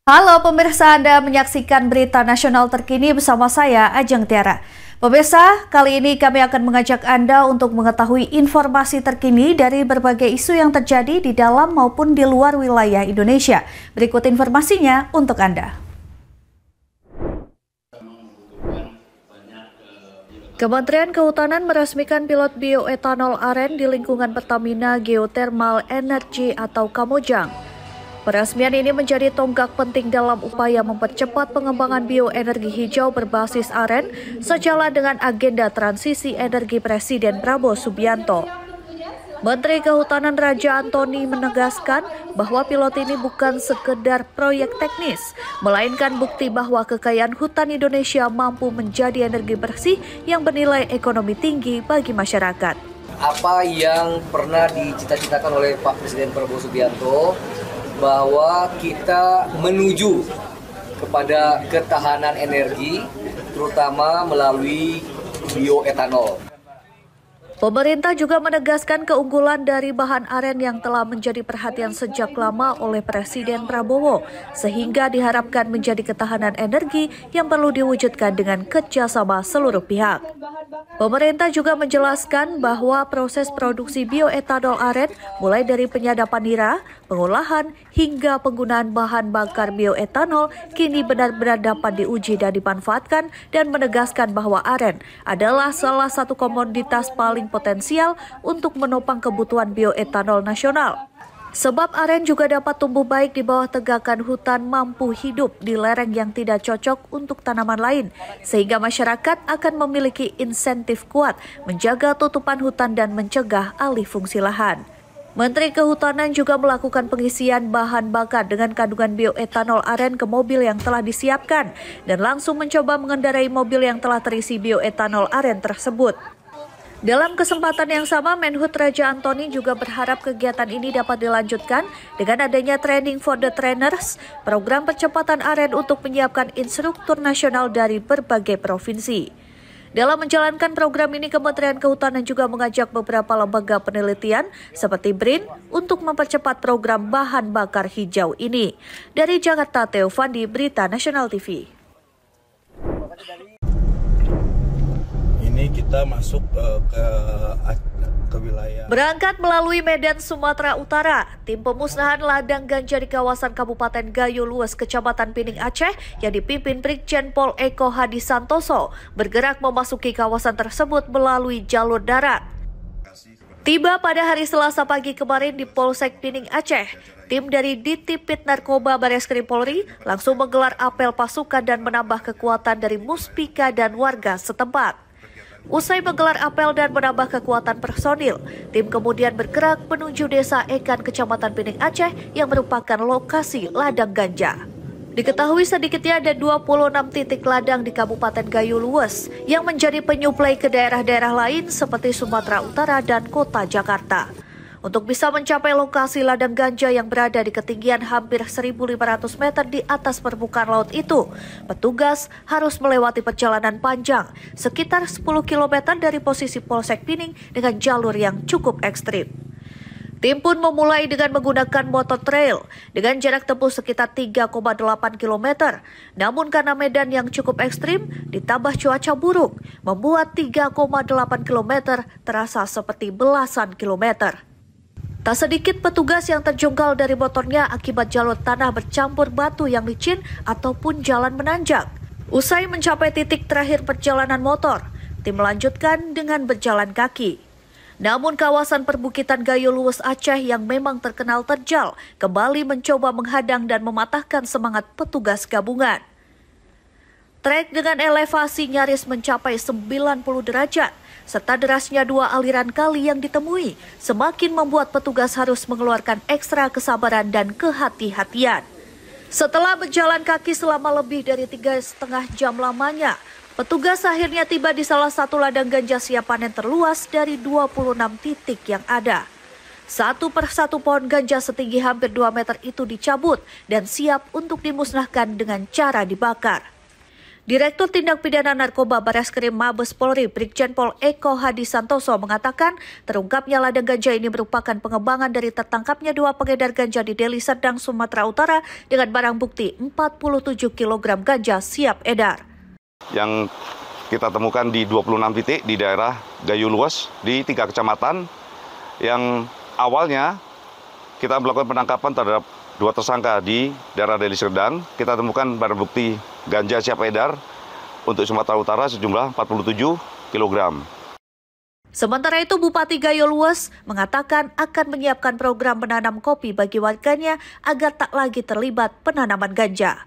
Halo pemirsa, Anda menyaksikan berita nasional terkini bersama saya, Ajeng Tiara. Pemirsa, kali ini kami akan mengajak Anda untuk mengetahui informasi terkini dari berbagai isu yang terjadi di dalam maupun di luar wilayah Indonesia. Berikut informasinya untuk Anda. Kementerian Kehutanan meresmikan pilot bioetanol aren di lingkungan Pertamina Geothermal Energy atau Kamojang. Peresmian ini menjadi tonggak penting dalam upaya mempercepat pengembangan bioenergi hijau berbasis aren sejalan dengan agenda transisi energi Presiden Prabowo Subianto. Menteri Kehutanan Raja Antoni menegaskan bahwa pilot ini bukan sekedar proyek teknis, melainkan bukti bahwa kekayaan hutan Indonesia mampu menjadi energi bersih yang bernilai ekonomi tinggi bagi masyarakat. Apa yang pernah dicita-citakan oleh Pak Presiden Prabowo Subianto, bahwa kita menuju kepada ketahanan energi, terutama melalui bioetanol. Pemerintah juga menegaskan keunggulan dari bahan aren yang telah menjadi perhatian sejak lama oleh Presiden Prabowo, sehingga diharapkan menjadi ketahanan energi yang perlu diwujudkan dengan kerjasama seluruh pihak. Pemerintah juga menjelaskan bahwa proses produksi bioetanol aren mulai dari penyadapan nira, pengolahan, hingga penggunaan bahan bakar bioetanol kini benar-benar dapat diuji dan dimanfaatkan, dan menegaskan bahwa aren adalah salah satu komoditas paling potensial untuk menopang kebutuhan bioetanol nasional. Sebab aren juga dapat tumbuh baik di bawah tegakan hutan mampu hidup di lereng yang tidak cocok untuk tanaman lain, sehingga masyarakat akan memiliki insentif kuat menjaga tutupan hutan dan mencegah alih fungsi lahan. Menteri Kehutanan juga melakukan pengisian bahan bakar dengan kandungan bioetanol aren ke mobil yang telah disiapkan dan langsung mencoba mengendarai mobil yang telah terisi bioetanol aren tersebut. Dalam kesempatan yang sama, Menhub Raja Antoni juga berharap kegiatan ini dapat dilanjutkan dengan adanya training for the trainers, program percepatan aren untuk menyiapkan instruktur nasional dari berbagai provinsi. Dalam menjalankan program ini, Kementerian Kehutanan juga mengajak beberapa lembaga penelitian seperti BRIN untuk mempercepat program bahan bakar hijau ini. Dari Jakarta, Theo Fandi, Berita Nasional TV. Ini kita masuk ke wilayah. Berangkat melalui Medan, Sumatera Utara, tim pemusnahan ladang ganja di kawasan Kabupaten Gayo Lues, Kecamatan Pining, Aceh, yang dipimpin Brigjen Pol Eko Hadi Santoso, bergerak memasuki kawasan tersebut melalui jalur darat. Tiba pada hari Selasa pagi kemarin di Polsek Pining, Aceh. Tim dari Ditipit Narkoba Bareskrim Polri langsung menggelar apel pasukan dan menambah kekuatan dari Muspika dan warga setempat. Usai menggelar apel dan menambah kekuatan personil, tim kemudian bergerak menuju Desa Ekan, Kecamatan Pining, Aceh, yang merupakan lokasi ladang ganja. Diketahui sedikitnya ada 26 titik ladang di Kabupaten Gayo Lues yang menjadi penyuplai ke daerah-daerah lain seperti Sumatera Utara dan Kota Jakarta. Untuk bisa mencapai lokasi ladang ganja yang berada di ketinggian hampir 1.500 meter di atas permukaan laut itu, petugas harus melewati perjalanan panjang sekitar 10 km dari posisi Polsek Pining dengan jalur yang cukup ekstrim. Tim pun memulai dengan menggunakan motor trail dengan jarak tempuh sekitar 3,8 km. Namun karena medan yang cukup ekstrim ditambah cuaca buruk, membuat 3,8 km terasa seperti belasan kilometer. Tak sedikit petugas yang terjungkal dari motornya akibat jalur tanah bercampur batu yang licin ataupun jalan menanjak. Usai mencapai titik terakhir perjalanan motor, tim melanjutkan dengan berjalan kaki. Namun kawasan perbukitan Gayo Lues Aceh yang memang terkenal terjal kembali mencoba menghadang dan mematahkan semangat petugas gabungan. Trek dengan elevasi nyaris mencapai 90 derajat, serta derasnya dua aliran kali yang ditemui, semakin membuat petugas harus mengeluarkan ekstra kesabaran dan kehati-hatian. Setelah berjalan kaki selama lebih dari 3,5 jam lamanya, petugas akhirnya tiba di salah satu ladang ganja siap panen terluas dari 26 titik yang ada. Satu persatu pohon ganja setinggi hampir 2 meter itu dicabut dan siap untuk dimusnahkan dengan cara dibakar. Direktur Tindak Pidana Narkoba Bareskrim Mabes Polri Brigjen Pol Eko Hadi Santoso mengatakan terungkapnya ladang ganja ini merupakan pengembangan dari tertangkapnya 2 pengedar ganja di Deli Serdang, Sumatera Utara dengan barang bukti 47 kg ganja siap edar. Yang kita temukan di 26 titik di daerah Gayo Luas di 3 kecamatan yang awalnya kita melakukan penangkapan terhadap 2 tersangka di daerah Deli Serdang. Kita temukan barang bukti ganja siap edar untuk Sumatera Utara sejumlah 47 kg. Sementara itu, Bupati Gayo Luas mengatakan akan menyiapkan program menanam kopi bagi warganya agar tak lagi terlibat penanaman ganja.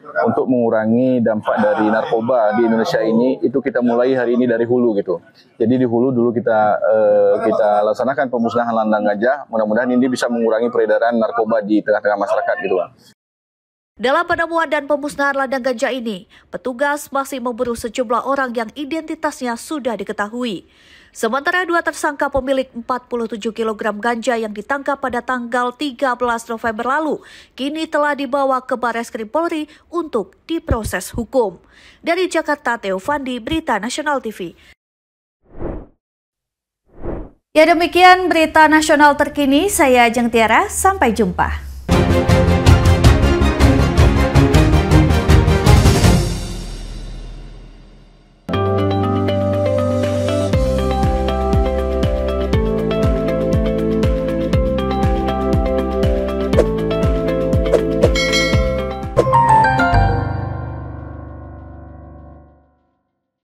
Untuk mengurangi dampak dari narkoba di Indonesia ini, itu kita mulai hari ini dari hulu gitu. Jadi di hulu dulu kita laksanakan pemusnahan ladang ganja. Mudah-mudahan ini bisa mengurangi peredaran narkoba di tengah-tengah masyarakat gitu, Bang. Dalam penemuan dan pemusnahan ladang ganja ini, petugas masih memburu sejumlah orang yang identitasnya sudah diketahui. Sementara 2 tersangka pemilik 47 kg ganja yang ditangkap pada tanggal 13 November lalu, kini telah dibawa ke Bareskrim Polri untuk diproses hukum. Dari Jakarta, Theo Fandi, Berita Nasional TV. Ya, demikian Berita Nasional terkini, saya Ajeng Tiara, sampai jumpa.